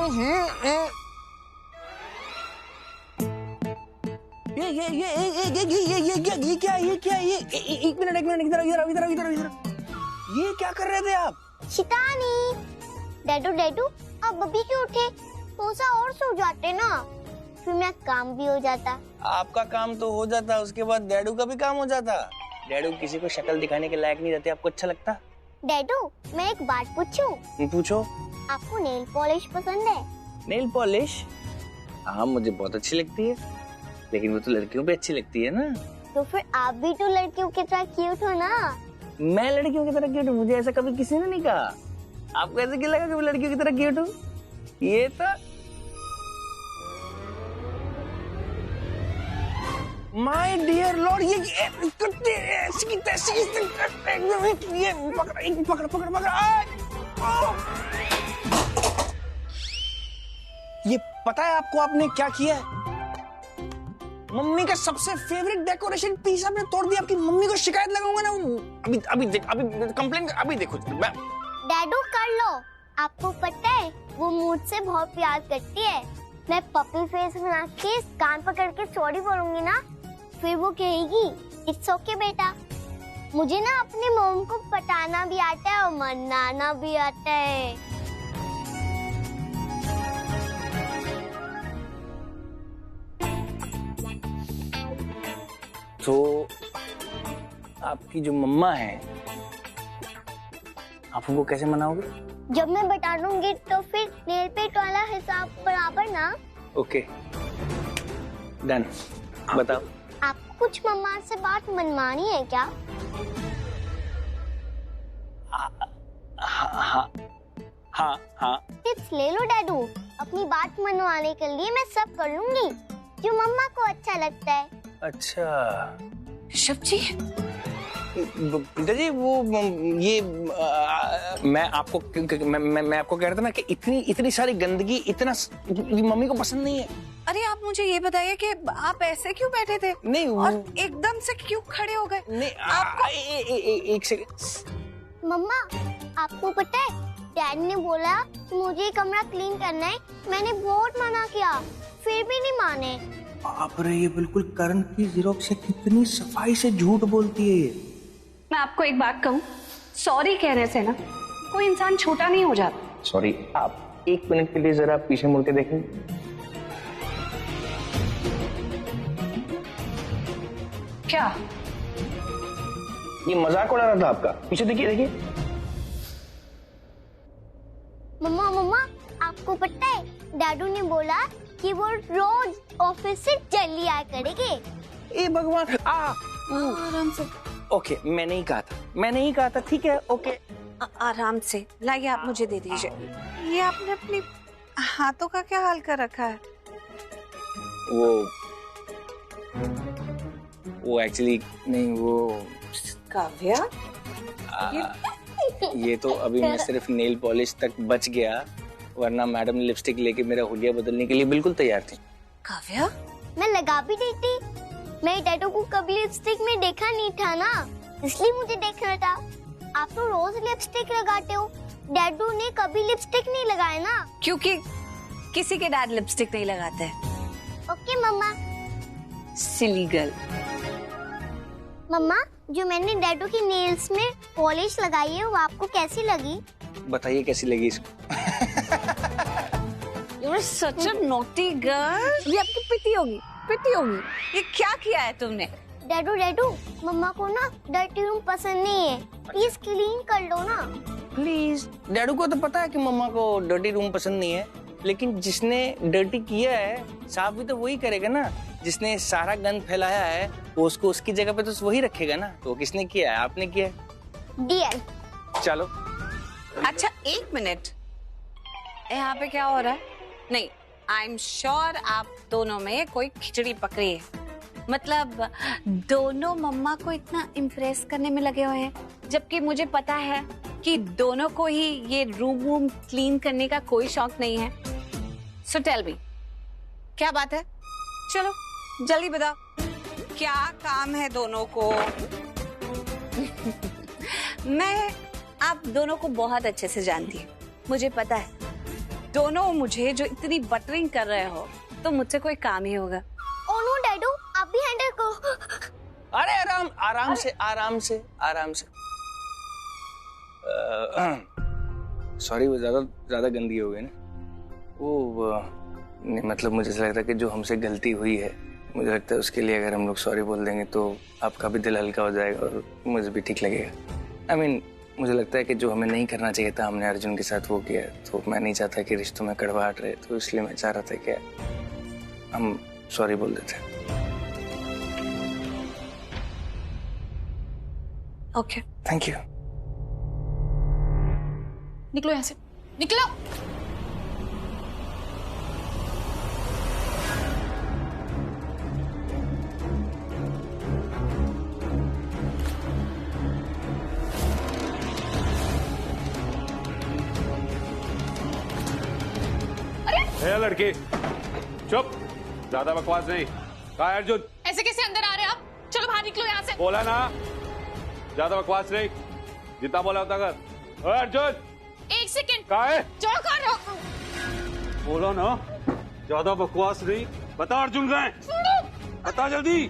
एक मिनट इधर ये क्या कर रहे थे आप? शितानी। डैडू अब अभी क्यों उठे? थोड़ा और सो जाते ना, फिर मेरा काम भी हो जाता। आपका काम तो हो जाता, उसके बाद डैडू का भी काम हो जाता। डैडू किसी को शक्ल दिखाने के लायक नहीं रहते, आपको अच्छा लगता? डैडू मैं एक बात पूछूं? पूछो। आपको नेल पॉलिश पसंद है? Nail polish? हाँ मुझे बहुत अच्छी लगती है, लेकिन वो तो लड़कियों पे अच्छी लगती है ना। तो फिर आप भी तो लड़कियों की तरह क्यूट हो ना। मैं लड़कियों की तरह क्यूट हूँ? मुझे ऐसा कभी किसी ने नहीं कहा। आपको ऐसे क्यों लगा कि मैं लड़कियों की तरह क्यूट हूँ? ये तो माय डियर लॉर्ड, ये पकड़। ये पता है आपको आपने क्या किया है? मम्मी का सबसे फेवरेट डेकोरेशन पीस आपने तोड़ दिया। आपकी मम्मी को शिकायत लगाऊंगा ना। अभी कंप्लेन अभी देखो। डैडू कर लो। आपको पता है वो मुझसे बहुत प्यार करती है। मैं पपी फेस बना के कान पकड़ के सॉरी बोलूंगी ना, फिर वो कहेगी इट्स ओके बेटा। मुझे ना अपनी मॉम को पटाना भी आता है और मनाना भी आता है। तो आपकी जो मम्मा है, आप उनको कैसे मनाओगे? जब मैं बता दूंगी तो फिर नेल पेंट वाला हिसाब बराबर ना। Okay done. बताओ। आपको कुछ मम्मा से बात मनवानी है क्या? हाँ। टिप्स ले लो डैडू। अपनी बात मनवाने के लिए मैं सब कर लूंगी जो मम्मा को अच्छा लगता है। अच्छा ऋषभ जी, पिता जी वो ये मैं आपको कह रहा था ना कि इतनी सारी गंदगी इतना मम्मी को पसंद नहीं है। अरे आप मुझे ये बताइए कि आप ऐसे क्यों बैठे थे? नहीं और एकदम से क्यों खड़े हो गए? नहीं आपको एक सेकंड। मम्मा आपको पता है डैड ने बोला कि मुझे कमरा क्लीन करना है। मैंने बहुत मना किया फिर भी नहीं माने। आप रे ये बिल्कुल करण की ज़ेरॉक्स से कितनी सफाई से झूठ बोलती है। मैं आपको एक बात कहूँ, सॉरी कहने से ना कोई इंसान छोटा नहीं हो जाता। सॉरी, आप एक मिनट के लिए जरा पीछे मुड़ के देखें। क्या ये मजाक उड़ा रहा था आपका? पीछे देखिए। मम्मा आपको पता है डैडू ने बोला कि वो रोज ऑफिस से जल्दी आया करेंगे। ए भगवान, आराम से। ओके, मैंने ही कहा था। ठीक है, ओके। आराम से लाइए, आप मुझे दे दीजिए। ये आपने अपने हाथों का क्या हाल कर रखा है? वो एक्चुअली नहीं, वो काव्या, ये तो अभी मैं सिर्फ नेल पॉलिश तक बच गया, वरना मैडम लिपस्टिक लेके मेरा हुलिया बदलने के लिए बिल्कुल तैयार थी। काव्या, मैं लगा भी देती। मैं डैडू को कभी लिपस्टिक में देखा नहीं था ना, इसलिए मुझे देखना था। आप तो रोज लिपस्टिक लगाते हो, डैडू ने कभी लिपस्टिक नहीं लगाया ना। क्योंकि किसी के डैड लिपस्टिक नहीं लगाते हैं। ओके मम्मा। Silly girl. मम्मा, जो मैंने डैडू की नेल्स में पॉलिश लगाई है वो आपको कैसी लगी? बताइए कैसी लगी इसको। You're such a naughty girl। ये आपकी पिटी होगी। ये क्या किया है तुमने? डैडू, मम्मा को ना डर्टी रूम पसंद नहीं है, प्लीज क्लीन कर लो ना। प्लीज। डैडू को तो पता है कि मम्मा को डर्टी रूम पसंद नहीं है, लेकिन जिसने डर्टी किया है साफ भी तो वही करेगा ना। जिसने सारा गंद फैलाया है वो उसको उसकी जगह पे तो वही रखेगा ना। तो किसने किया है? आपने किया है। डियर। चलो। अच्छा एक मिनट, यहाँ पे क्या हो रहा है? नहीं, आई एम श्योर आप दोनों में कोई खिचड़ी पकड़ी है। मतलब दोनों मम्मा को इतना इम्प्रेस करने में लगे हुए हैं, जबकि मुझे पता है कि दोनों को ही ये रूम क्लीन करने का कोई शौक नहीं है। सो टेल मी, क्या बात है? चलो जल्दी बताओ, क्या काम है दोनों को? मैं आप दोनों को बहुत अच्छे से जानती हूँ। मुझे पता है दोनों मुझे जो इतनी बटरिंग कर रहे हो तो मुझसे कोई काम ही होगा। ओ नो डैडू, आप भी हैंडल करो। अरे आराम आराम से आराम से आराम से। सॉरी, वो ज्यादा गंदी हो गई ना। वो नहीं, मतलब मुझे ऐसा लगता है कि जो हमसे गलती हुई है, मुझे लगता है उसके लिए अगर हम लोग सॉरी बोल देंगे तो आपका भी दिल हल्का हो जाएगा और मुझे भी ठीक लगेगा। I mean, मुझे लगता है कि जो हमें नहीं करना चाहिए था हमने अर्जुन के साथ वो किया, तो मैं नहीं चाहता कि रिश्तों में कड़वाहट रहे, तो इसलिए मैं चाह रहा था कि हम सॉरी बोल देते। Okay, thank you. निकलो यहाँ से, निकलो। ए लड़की, चुप, ज्यादा बकवास नहीं। कहाँ है अर्जुन? ऐसे कैसे अंदर आ रहे हैं आप? चलो बाहर निकलो यहाँ से। बोला ना, ज्यादा बकवास नहीं, जितना बोला उतना कर। ओए अर्जुन, एक सेकंड। कहाँ है? जो कर रहे हो। बोला ना, ज्यादा बकवास नहीं। बता अर्जुन कहाँ है? बता जल्दी।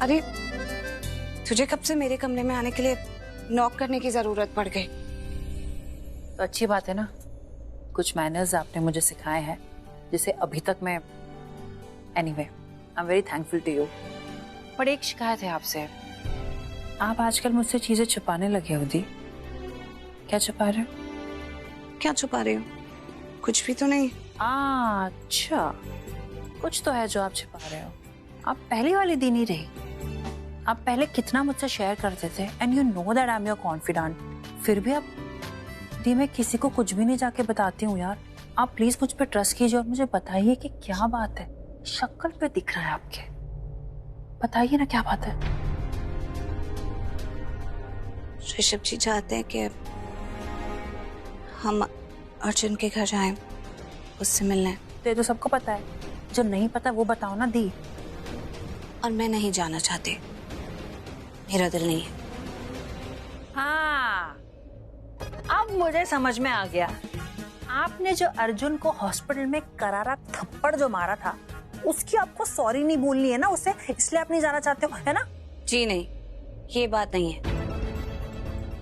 अरे तुझे कब से मेरे कमरे में आने के लिए नॉक करने की जरूरत पड़ गई? तो अच्छी बात है ना, कुछ मैनर्स आपने मुझे सिखाए हैं जिसे अभी तक मैं, anyway I am very thankful to you. पर एक शिकायत है आपसे, आप आजकल मुझसे चीजें छुपाने लगे हो दी। क्या छुपा रहे हो? क्या छुपा रही हो? कुछ भी तो नहीं। अच्छा, कुछ तो है जो आप छुपा रहे हो। आप पहली वाली दिन ही रही, आप पहले कितना मुझसे शेयर करते थे and you know that I am your confident, फिर भी अब दी मैं किसी को कुछ भी नहीं जाके बताती हूँ यार। आप प्लीज मुझ पे ट्रस्ट कीजिए और मुझे बताइए कि क्या बात है। शक्ल पे दिख रहा है आपके, बताइए ना क्या बात है। ऋषभ जी चाहते हैं कि हम अर्जुन के घर जाएं, उससे मिलने। तो ये तो सबको पता है, जो नहीं पता वो बताओ ना दी। और मैं नहीं जाना चाहती, मेरा दिल नहीं है। हाँ, अब मुझे समझ में आ गया। आपने जो अर्जुन को हॉस्पिटल में करारा थप्पड़ जो मारा था, उसकी आपको सॉरी नहीं बोलनी है ना उसे, इसलिए आप नहीं जाना चाहते हो, है ना? जी नहीं, ये बात नहीं है।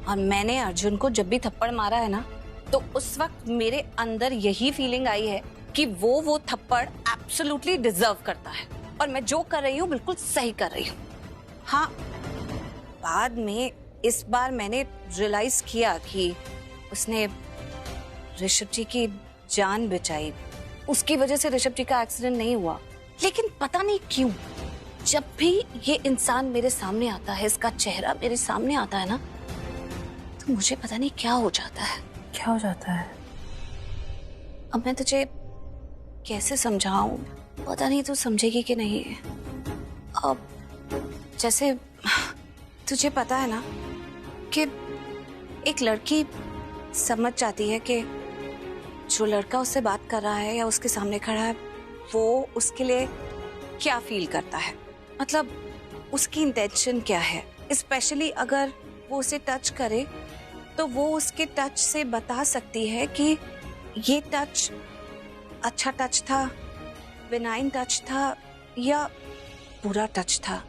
और मैंने अर्जुन को जब भी थप्पड़ मारा है ना, तो उस वक्त मेरे अंदर यही फीलिंग आई है कि वो थप्पड़ एब्सोल्युटली डिजर्व करता है और मैं जो कर रही हूँ बिल्कुल सही कर रही हूँ। हाँ, बाद में इस बार मैंने रियलाइज किया कि उसने ऋषभ जी की जान बचाई, उसकी वजह से ऋषभ जी का एक्सीडेंट नहीं हुआ। लेकिन पता नहीं क्यों जब भी ये इंसान मेरे सामने आता है, इसका चेहरा मेरे सामने आता है ना, तो मुझे पता नहीं क्या हो जाता है। क्या हो जाता है? अब मैं तुझे कैसे समझाऊं, पता नहीं तू समझेगी कि नहीं। अब जैसे तुझे पता है ना कि एक लड़की समझ जाती है कि जो लड़का उससे बात कर रहा है या उसके सामने खड़ा है, वो उसके लिए क्या फील करता है, मतलब उसकी इंटेंशन क्या है। स्पेशली अगर वो उसे टच करे तो वो उसके टच से बता सकती है कि ये टच अच्छा टच था, बेनाइन टच था या बुरा टच था।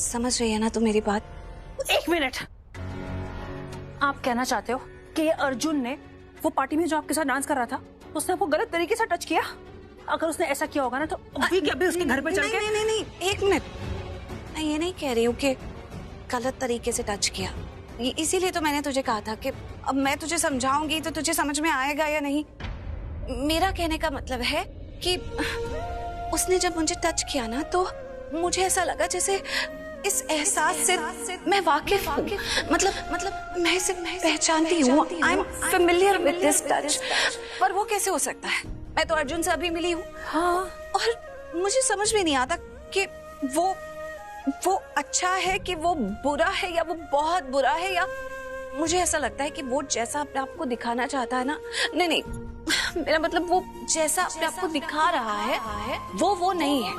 समझ रही है ना तू मेरी बात? एक मिनट, आप कहना चाहते हो कि ये अर्जुन ने वो पार्टी में जो आपके साथ डांस कर रहा था, उसने आपको गलत तरीके से टच किया? अगर उसने ऐसा किया होगा ना तो अभी के अभी उसके घर पे चल के। नहीं, एक मिनट, मैं ये नहीं कह रही हूँ कि गलत तरीके से टच किया। इसीलिए तो मैंने तुझे कहा था कि अब मैं तुझे समझाऊंगी तो तुझे समझ में आएगा या नहीं। मेरा कहने का मतलब है कि उसने जब मुझे टच किया ना, तो मुझे ऐसा लगा जैसे इस एहसास से मैं वाकिफ हूँ। मतलब मैं इसे पहचानती हूँ। I am familiar with this touch. पर वो कैसे हो सकता है? मैं तो अर्जुन से अभी मिली हूँ। हाँ। और मुझे समझ में नहीं आता कि वो अच्छा है कि वो बुरा है, या वो बहुत बुरा है, या मुझे ऐसा लगता है कि वो जैसा अपने आप को दिखाना चाहता है ना, नहीं, मेरा मतलब वो जैसा अपने आप को दिखा रहा है वो नहीं है।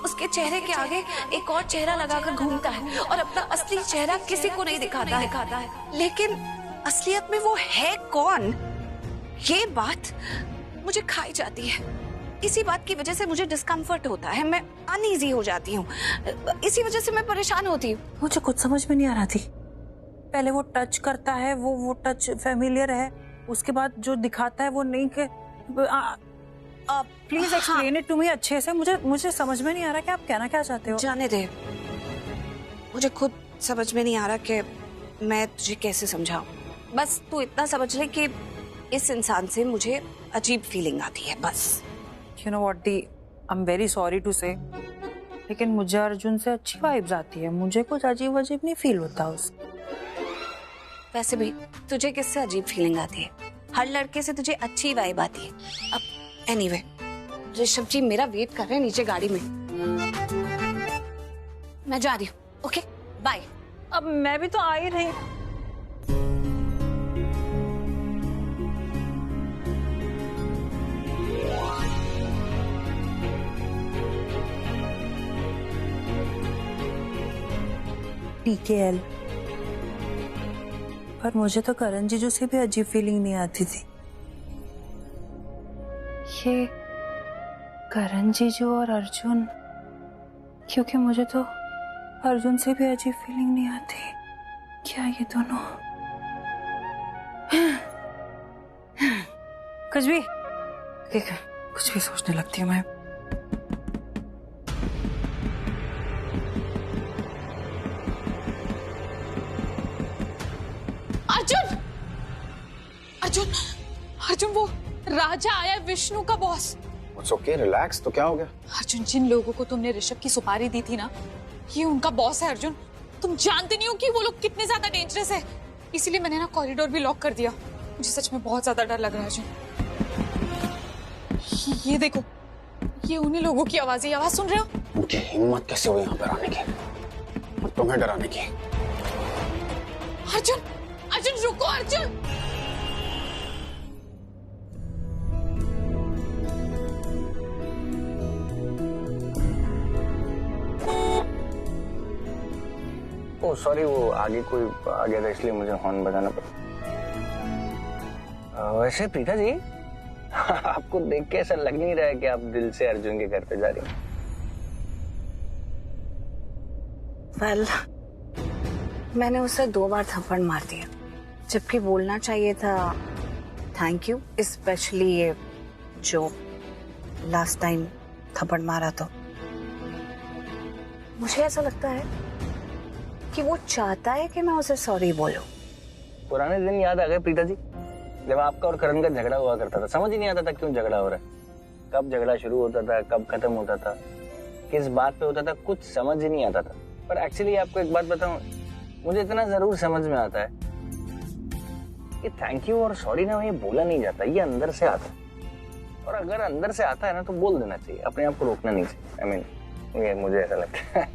उसके चेहरे के आगे एक और चेहरा लगाकर घूमता है और अपना असली चेहरा किसी को नहीं दिखाता है। लेकिन असलियत में वो है कौन, ये बात मुझे खाई जाती है। इसी बात की वजह से मुझे डिस्कम्फर्ट होता है, मैं अनईजी हो जाती हूँ, इसी वजह से मैं परेशान होती हूँ। मुझे कुछ समझ में नहीं आ रहा थी। पहले वो टच करता है, वो टच फेमिलियर है, उसके बाद जो दिखाता है वो नहीं के। Please explain it to me अच्छे से। मुझे समझ में नहीं आ रहा कि आप कहना क्या चाहते हो। जाने दे, मुझे खुद समझ में नहीं आ रहा कि मैं तुझे कैसे समझाऊं। बस तू इतना समझ ले कि इस इंसान से मुझे अजीब फीलिंग आती है, बस। You know what, the, I'm very sorry to say, लेकिन मुझे अर्जुन से अच्छी वाइब्स आती है। मुझे कुछ अजीब नहीं फील होता उससे। वैसे भी तुझे किससे अजीब फीलिंग आती है? हर लड़के से तुझे अच्छी वाइब आती है। अब एनीवे, ऋषभ जी मेरा वेट कर रहे हैं नीचे गाड़ी में, मैं जा रही हूँ। Okay bye. अब मैं भी तो आ ही रही। TKL, पर मुझे तो करण जीजू से भी अजीब फीलिंग नहीं आती थी। ये करण जीजू और अर्जुन, क्योंकि मुझे तो अर्जुन से भी अजीब फीलिंग नहीं आती। क्या ये दोनों कुछ भी सोचने लगती हूँ मैं। अर्जुन वो राजा आया, विष्णु का बॉस। It's okay, relax, तो क्या हो गया? अर्जुन, जिन लोगों को तुमने ऋषभ की सुपारी दी थी ना, ये उनका बॉस है। अर्जुन, तुम जानते नहीं हो कि वो लोग कितने ज्यादा डेंजरस है। इसीलिए मैंने ना कॉरिडोर भी लॉक कर दिया। मुझे सच में बहुत ज्यादा डर लग रहा है अर्जुन। ये देखो, ये उन्हीं लोगों की आवाज सुन रहे हो? उनकी हिम्मत कैसे हुई यहाँ पर आने की और तुम्हें डराने की? अर्जुन रुको अर्जुन। ओह सॉरी, वो आगे कोई आ गया था इसलिए मुझे हॉर्न बजाना पड़ा। वैसे प्रीता जी, आपको देख के ऐसा लग नहीं रहा है कि आप दिल से अर्जुन के घर पे जा रही हैं। Well, मैंने उसे 2 बार थप्पड़ मार दिया, जबकि बोलना चाहिए था थैंक यू, स्पेशली ये जो लास्ट टाइम थप्पड़ मारा। तो मुझे ऐसा लगता है कि वो चाहता है कि मैं उसे सॉरी बोलूं। पुराने दिन याद आ गए प्रीता जी, जब आपका और करण का झगड़ा हुआ करता था। समझ ही नहीं आता था क्यों झगड़ा हो रहा है, कब झगड़ा शुरू होता था, कब खत्म होता था, किस बात पे होता था, कुछ समझ ही नहीं आता था। पर एक्चुअली आपको एक बात बताऊं, मुझे इतना जरूर समझ में आता है कि थैंक यू और सॉरी ना ये बोला नहीं जाता, ये अंदर से आता है। और अगर अंदर से आता है ना तो बोल देना चाहिए, अपने आप को रोकना नहीं चाहिए। आई मीन ये मुझे ऐसा लगता है।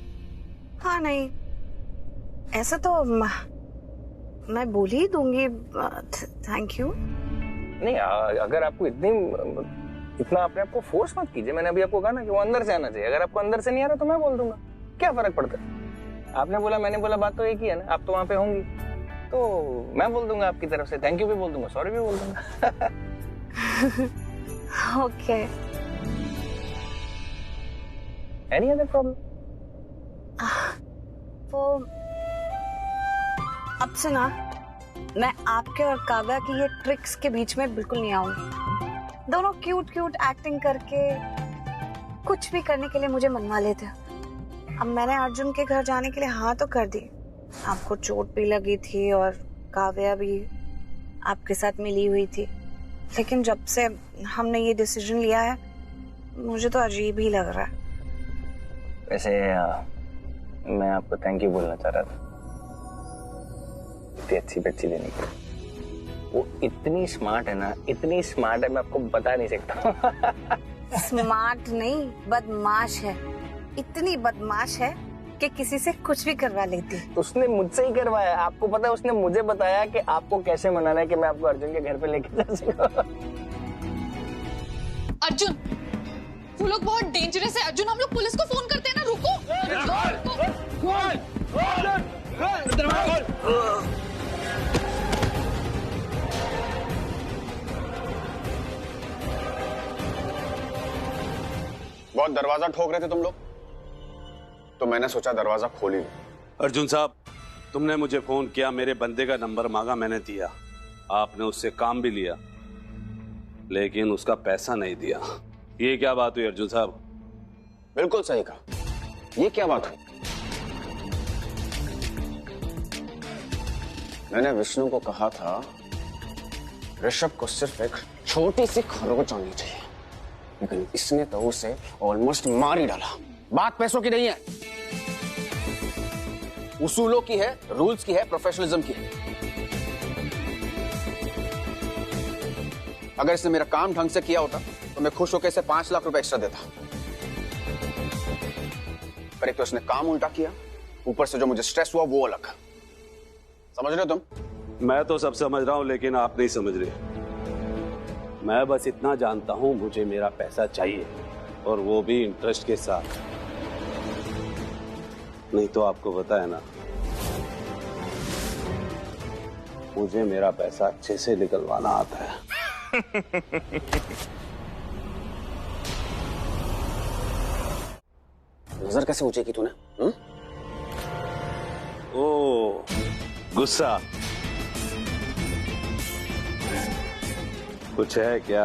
हाँ नहीं, ऐसा तो मैं बोल ही दूंगी थैंक यू। नहीं, अगर आपको इतना अपने आप को फोर्स मत कीजिए। मैंने अभी आपको कहा ना कि वो अंदर से आना चाहिए। अगर आपको अंदर से नहीं आ रहा तो मैं बोल दूंगा, क्या फर्क पड़ता है? आपने बोला मैंने बोला, बात तो एक ही है ना। आप तो वहां पे होंगी तो मैं बोल दूंगा आपकी तरफ से, थैंक यू भी बोल दूंगा, सॉरी भी बोल दूंगा। ओके। Any other problem? वो अब से ना मैं आपके और काव्या की ये ट्रिक्स के बीच में बिल्कुल नहीं आऊंगी। दोनों क्यूट एक्टिंग करके कुछ भी करने के लिए मुझे मनवा लेते। अब मैंने अर्जुन के घर जाने के लिए हाँ तो कर दी। आपको चोट भी लगी थी और काव्या भी आपके साथ मिली हुई थी, लेकिन जब से हमने ये डिसीजन लिया है मुझे तो अजीब ही लग रहा है। वैसे मैं आपको थैंक यू बोलना चाह रहा था इतनी अच्छी बच्ची देने के लिए। वो इतनी स्मार्ट है ना, इतनी स्मार्ट है, मैं आपको बता नहीं सकता। स्मार्ट नहीं, बदमाश है। इतनी बदमाश है कि किसी से कुछ भी करवा लेती है। उसने मुझसे ही करवाया। आपको पता है, उसने मुझे बताया कि आपको कैसे मनाना है कि मैं आपको अर्जुन के घर पे लेके जा सकूं। अर्जुन, वो लोग बहुत डेंजरस है। अर्जुन, हम लोग पुलिस को फोन करते हैं ना। रुको। बहुत दरवाजा ठोक रहे थे तुम लोग, तो मैंने सोचा दरवाजा खोल ही लूं। अर्जुन साहब, तुमने मुझे फोन किया, मेरे बंदे का नंबर मांगा, मैंने दिया। आपने उससे काम भी लिया, लेकिन उसका पैसा नहीं दिया। ये क्या बात हुई अर्जुन साहब? बिल्कुल सही कहा, ये क्या बात हुई? मैंने विष्णु को कहा था ऋषभ को सिर्फ एक छोटी सी खरोच आनी चाहिए, लेकिन इसने तो उसे ऑलमोस्ट मार ही डाला। बात पैसों की नहीं है, उसूलों की है, रूल्स की है, प्रोफेशनलिज्म की है। अगर इसने मेरा काम ढंग से किया होता तो मैं खुश होकर इसे 5 लाख रुपए एक्स्ट्रा देता। पर एक तो इसने काम उल्टा किया, ऊपर से जो मुझे स्ट्रेस हुआ वो अलग। समझ रहे हो तुम? मैं तो सब समझ रहा हूं, लेकिन आप नहीं समझ रहे। मैं बस इतना जानता हूं, मुझे मेरा पैसा चाहिए, और वो भी इंटरेस्ट के साथ। नहीं तो आपको पता है ना, मुझे मेरा पैसा अच्छे से निकलवाना आता है। नजर कैसे ऊंची की तूने? ओ, गुस्सा कुछ है क्या?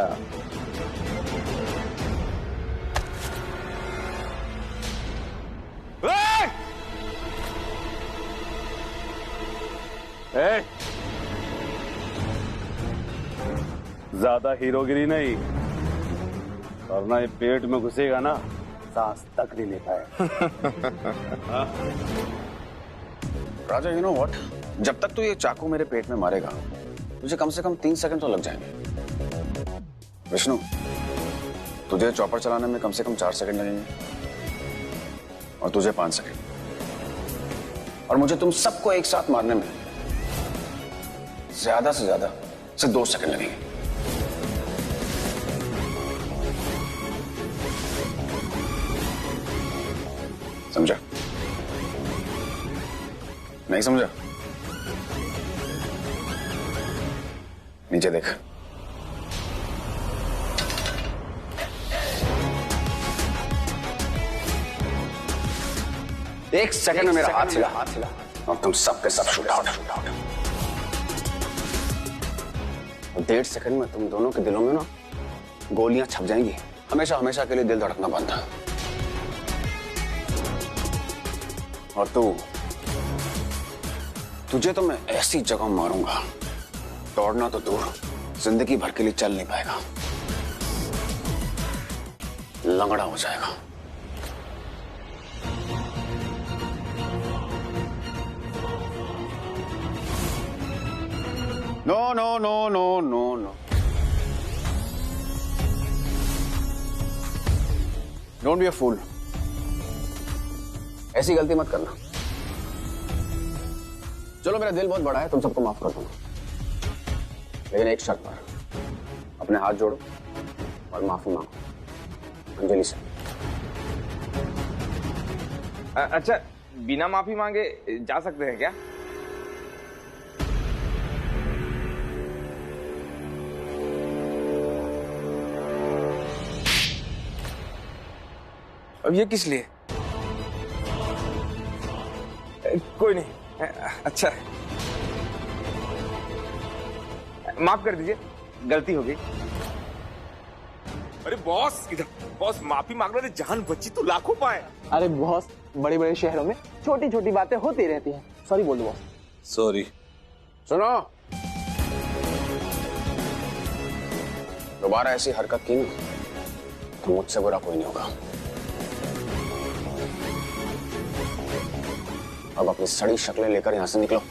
ज्यादा हीरोगिरी नहीं, वरना ये पेट में घुसेगा ना, सांस तक नहीं ले पाए। राजा, यू नो व्हाट, जब तक तू ये चाकू मेरे पेट में मारेगा मुझे कम से कम 3 सेकंड तो लग जाएंगे। विष्णु, तुझे चॉपर चलाने में कम से कम 4 सेकंड लगेंगे, और तुझे 5 सेकंड, और मुझे तुम सबको एक साथ मारने में ज्यादा से ज्यादा 2 सेकंड लगेंगे। समझा? नहीं समझा? नीचे देख। एक सेकंड में मेरा हाथ हिला और तुम सबके सब शूट आउट। 1.5 सेकंड में तुम दोनों के दिलों में ना गोलियां छप जाएंगी, हमेशा हमेशा के लिए दिल धड़कना बंद। और तुझे तो मैं ऐसी जगह मारूंगा, दौड़ना तो दूर, जिंदगी भर के लिए चल नहीं पाएगा, लंगड़ा हो जाएगा। No no no no no no, don't be a fool. ऐसी गलती मत करना। चलो, मेरा दिल बहुत बड़ा है, तुम सबको माफ कर दूंगा, लेकिन एक शर्त पर, अपने हाथ जोड़ो और माफी मांगो अंजलि से। अच्छा, बिना माफी मांगे जा सकते हैं क्या? अब ये किस लिए? कोई नहीं, अच्छा, माफ कर दीजिए, गलती हो गई। अरे बॉस, इधर बॉस, माफी मांगने से जान बची तो लाखों पाए। अरे बॉस, बड़े बड़े शहरों में छोटी छोटी बातें होती रहती हैं। सॉरी बोल दो बॉस। सॉरी। सुनो, दोबारा ऐसी हरकत की ना तो मुझसे बुरा कोई नहीं होगा। अब अपनी सड़ी शक्लें लेकर यहाँ से निकलो।